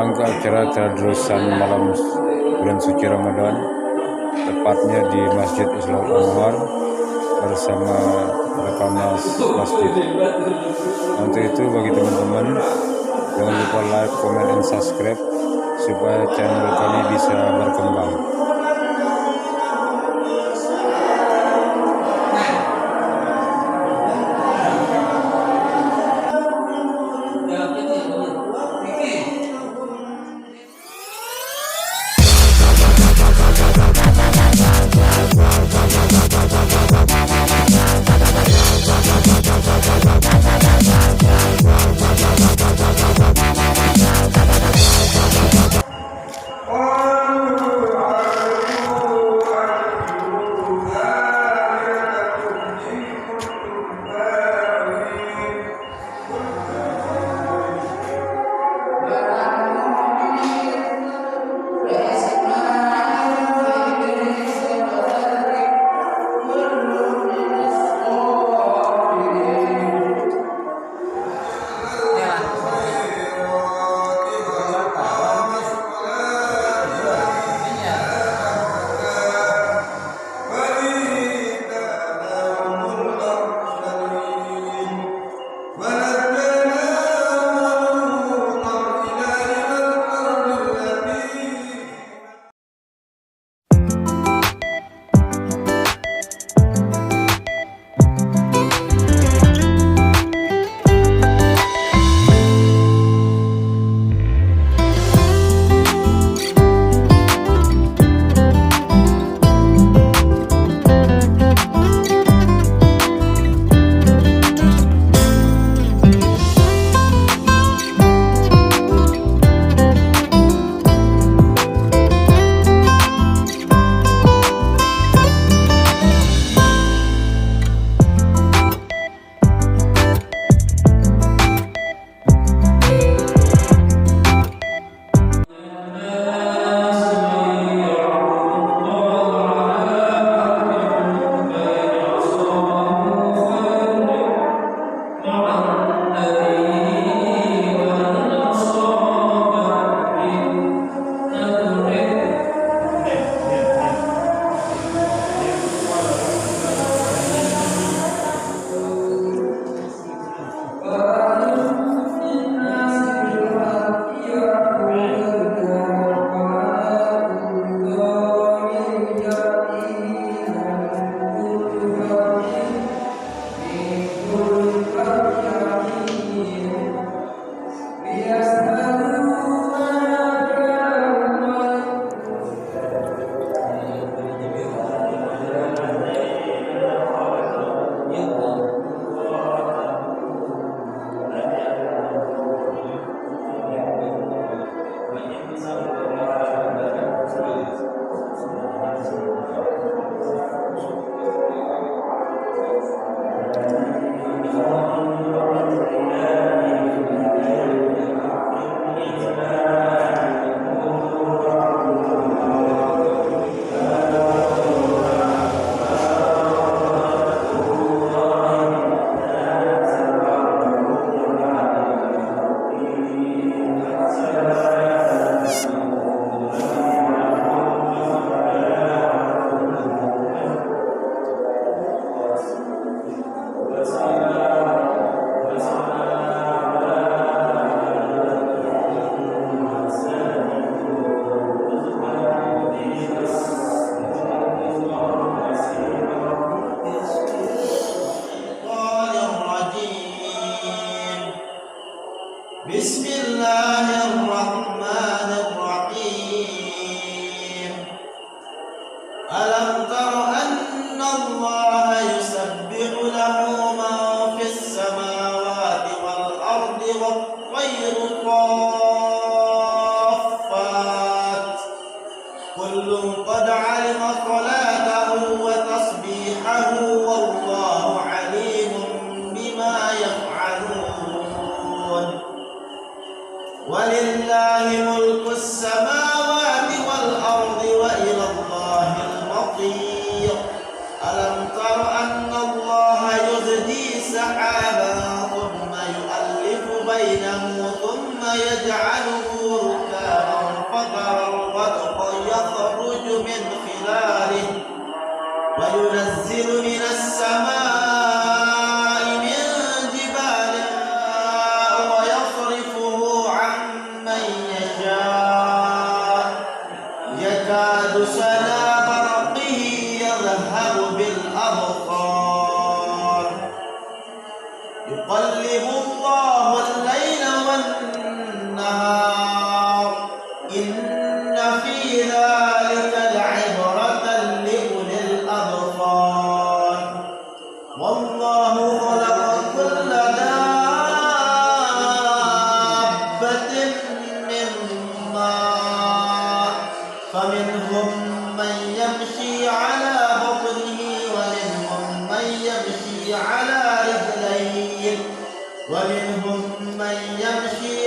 rangka acara terusan malam bulan suci Ramadan, tepatnya di Masjid Islam Anwar bersama Rekamas Masjid. Untuk itu bagi teman-teman, jangan lupa like, comment, dan subscribe supaya channel kami bisa berkembang. Bismillahirrahmanirrahim. Alam tara anna Allah yusabbihu lahu ma fis samawati wal ardi wat tayru saffat kullun qad 'alima salatahu wa tasbihahu wallahu 'alimun bima yaf'alun. Walillahi mulkus samawati wal ardi wa ila Allahil matir. Alam tara anna Allah yuzdi sahaban thumma yu'allifu bainahu thumma yaj'aluhu وينزل من السماء من جبال ويصرفه عن من يشاء يكاد سنا برقه يذهب بالأبصار يقلب الله الليل والنهار إن في ذلك لعبرة لأولي الأبصار والله خلق كل دابة من ماء فمنهم من يمشي على بطنه ومنهم من يمشي على رجلين ومنهم من يمشي